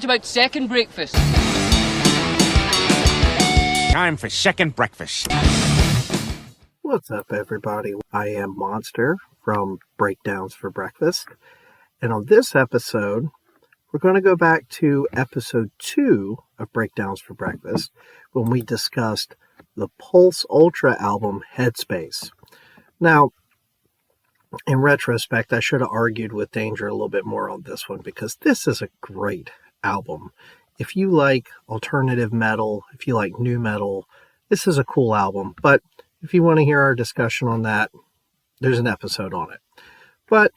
What about second breakfast? Time for second breakfast. What's up, everybody? I am Monster from Breakdowns for Breakfast. And on this episode, we're going to go back to episode 2 of Breakdowns for Breakfast when we discussed the Pulse Ultra album, Headspace. Now, in retrospect, I should have argued with Danger a little bit more on this one because this is a great album. If you like alternative metal, if you like new metal, this is a cool album. But if you want to hear our discussion on that, there's an episode on it. But,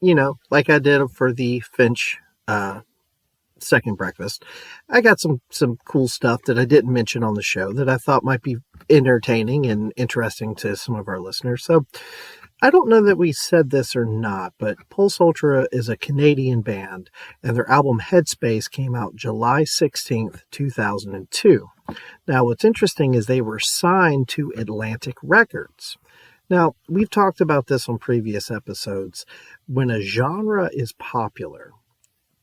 you know, like I did for the Finch second breakfast, I got some cool stuff that I didn't mention on the show that I thought might be entertaining and interesting to some of our listeners. So I don't know that we said this or not, but Pulse Ultra is a Canadian band, and their album Headspace came out July 16th, 2002. Now, what's interesting is they were signed to Atlantic Records. Now, we've talked about this on previous episodes. When a genre is popular,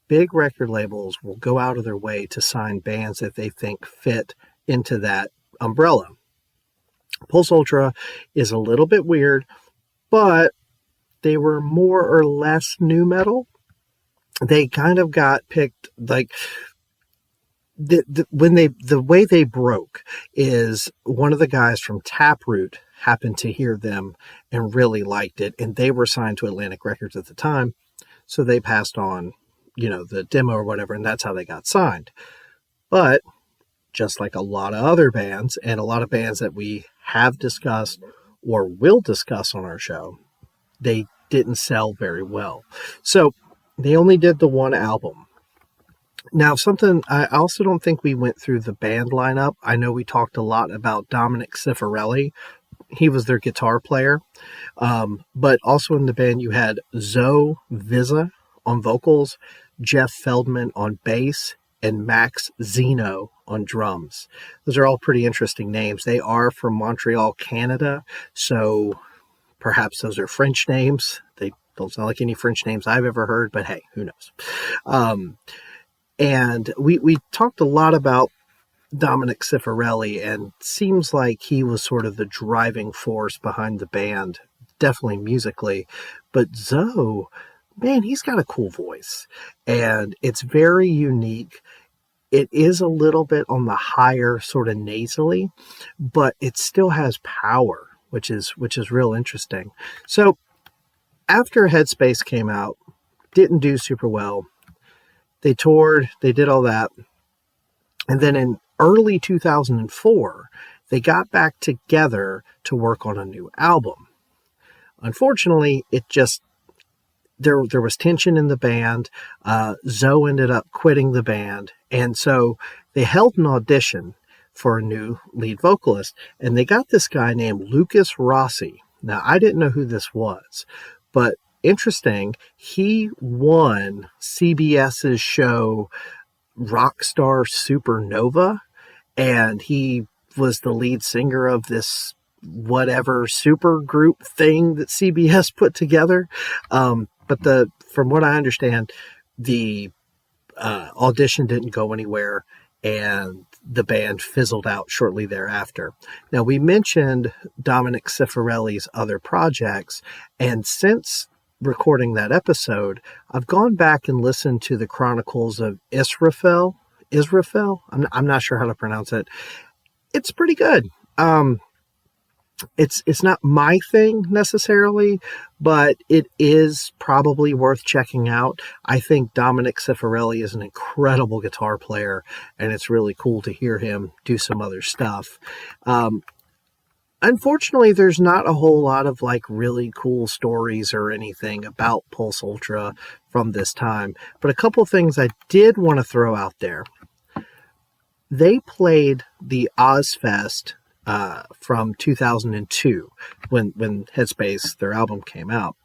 big record labels will go out of their way to sign bands that they think fit into that umbrella. Pulse Ultra is a little bit weird, but they were more or less new metal. They kind of got picked, like, the way they broke is one of the guys from Taproot happened to hear them and really liked it, and they were signed to Atlantic Records at the time, so they passed on, you know, the demo or whatever, and that's how they got signed. But just like a lot of other bands, and a lot of bands that we have discussed or will discuss on our show, they didn't sell very well. So they only did the one album. Now, something I also don't think we went through the band lineup. I know we talked a lot about Dominic Cifarelli. He was their guitar player. But also in the band, you had Zoe Vizza on vocals, Jeff Feldman on bass, and Max Zeno on drums. Those are all pretty interesting names. They are from Montreal, Canada, so perhaps those are French names. They don't sound like any French names I've ever heard, but hey, who knows? And we talked a lot about Dominic Cifarelli, and seems like he was sort of the driving force behind the band, definitely musically. But Zoe, man, he's got a cool voice, and it's very unique. It is a little bit on the higher sort of nasally, but it still has power, which is real interesting. So after Headspace came out, didn't do super well. They toured, they did all that. And then in early 2004, they got back together to work on a new album. Unfortunately, it just, there was tension in the band. Zoe ended up quitting the band. And so they held an audition for a new lead vocalist. And they got this guy named Lucas Rossi. Now, I didn't know who this was, but interesting, he won CBS's show Rockstar Supernova. And he was the lead singer of this whatever super group thing that CBS put together. But from what I understand, the audition didn't go anywhere, and the band fizzled out shortly thereafter. Now, we mentioned Dominic Cifarelli's other projects, and since recording that episode, I've gone back and listened to the Chronicles of Israfel. I'm not sure how to pronounce it. It's pretty good. It's not my thing necessarily, but it is probably worth checking out. I think Dominic Cifarelli is an incredible guitar player, and it's really cool to hear him do some other stuff. Unfortunately, there's not a whole lot of like really cool stories or anything about Pulse Ultra from this time, but a couple things I did want to throw out there. They played the OzzFest from 2002 when Headspace, their album, came out.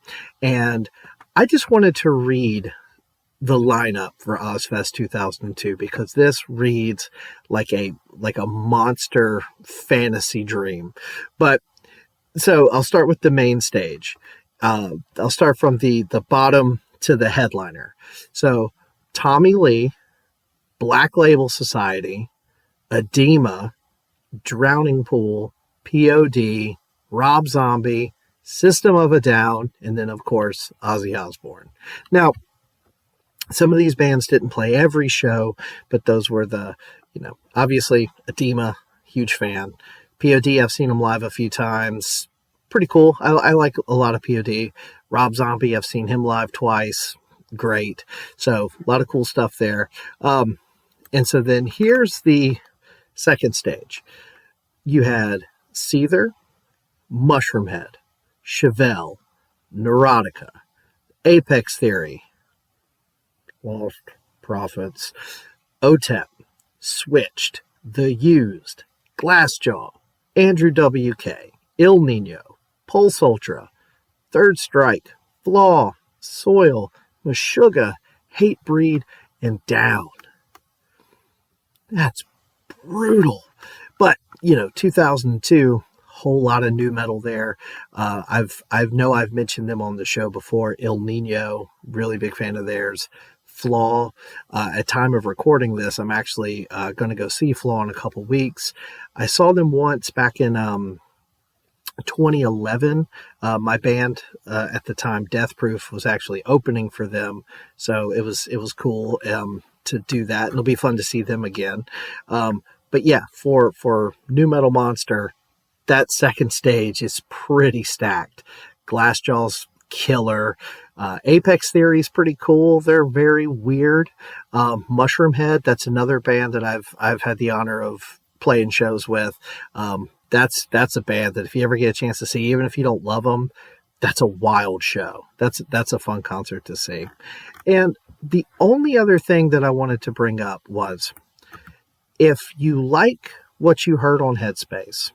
And I just wanted to read the lineup for OzzFest 2002 because this reads like a monster fantasy dream. But so I'll start with the main stage. I'll start from the bottom to the headliner. So Tommy Lee, Black Label Society, Edema, Drowning Pool, POD, Rob Zombie, System of a Down, and then, of course, Ozzy Osbourne. Now, some of these bands didn't play every show, but those were the, obviously, Edema, huge fan. POD, I've seen them live a few times. Pretty cool. I like a lot of POD. Rob Zombie, I've seen him live twice. Great. So, a lot of cool stuff there. And so then here's the second stage. You had Seether, Mushroomhead, Chevelle, Neurotica, Apex Theory, Lost Prophets, OTEP, Switched, The Used, Glassjaw, Andrew WK, Il Nino, Pulse Ultra, Third Strike, Flaw, Soil, Meshuggah, Hatebreed, and Down. That's brutal. But, 2002, whole lot of new metal there. I've mentioned them on the show before. Il Nino, really big fan of theirs. Flaw. At time of recording this, I'm actually going to go see Flaw in a couple weeks. I saw them once back in 2011. My band at the time, Death Proof, was actually opening for them, so it was cool to do that. It'll be fun to see them again. But yeah, for Nu Metal Monster, that second stage is pretty stacked. Glassjaw's killer. Apex Theory is pretty cool. They're very weird. Mushroomhead, that's another band that I've had the honor of playing shows with. That's a band that if you ever get a chance to see, even if you don't love them, that's a wild show. That's a fun concert to see. And the only other thing that I wanted to bring up was, if you like what you heard on Headspace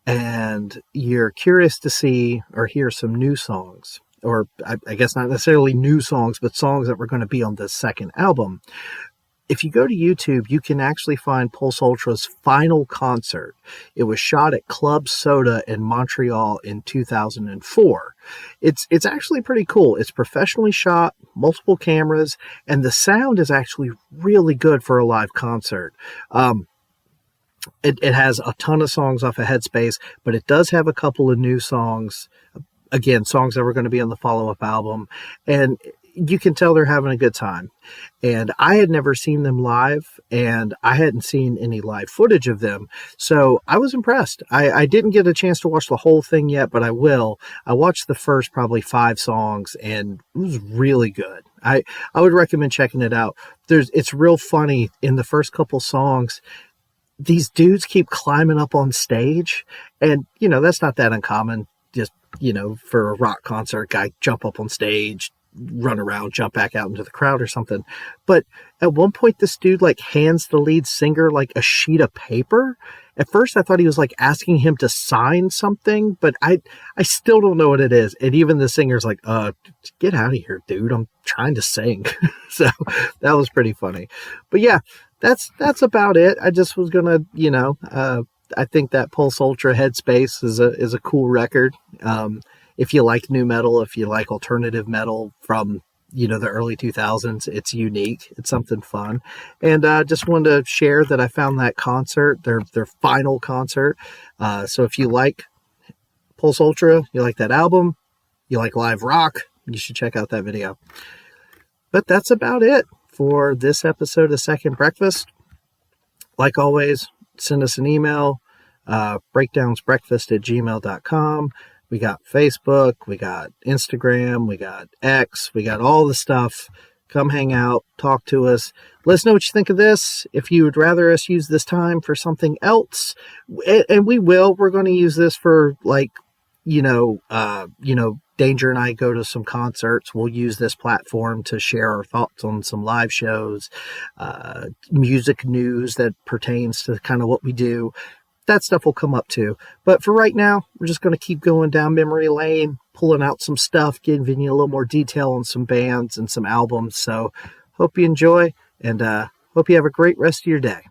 and you're curious to see or hear some new songs, or I guess not necessarily new songs, but songs that were going to be on the second album, if you go to YouTube, you can actually find Pulse Ultra's final concert. It was shot at Club Soda in Montreal in 2004. It's actually pretty cool. It's professionally shot, multiple cameras, and the sound is actually really good for a live concert. It has a ton of songs off of Headspace, but it does have a couple of new songs. Again, songs that were going to be on the follow-up album. And you can tell they're having a good time. And I had never seen them live, and I hadn't seen any live footage of them. So I was impressed. I didn't get a chance to watch the whole thing yet, but I will. I watched the first probably 5 songs, and it was really good. I would recommend checking it out. It's real funny. In the first couple songs, these dudes keep climbing up on stage, and, that's not that uncommon. Just, for a rock concert, guy jump up on stage, run around, jump back out into the crowd or something. But at one point, this dude hands the lead singer a sheet of paper. At first I thought he was asking him to sign something, but I still don't know what it is. And even the singer's get out of here, dude, I'm trying to sing. So that was pretty funny. But yeah, that's about it. I just was gonna, I think that Pulse Ultra Headspace is a cool record. If you like new metal, if you like alternative metal from, the early 2000s, it's unique. It's something fun. And just wanted to share that I found that concert, their final concert. So if you like Pulse Ultra, you like that album, you like live rock, you should check out that video. But that's about it for this episode of Second Breakfast. Like always, send us an email, breakdownsbreakfast@gmail.com. We got Facebook, we got Instagram, we got X, we got all the stuff. Come hang out, talk to us. Let us know what you think of this. If you would rather us use this time for something else, and we will, we're going to use this for Danger and I go to some concerts. We'll use this platform to share our thoughts on some live shows, music news that pertains to kind of what we do. That stuff will come up too. But for right now, we're just going to keep going down memory lane, pulling out some stuff, giving you a little more detail on some bands and some albums. So hope you enjoy, and hope you have a great rest of your day.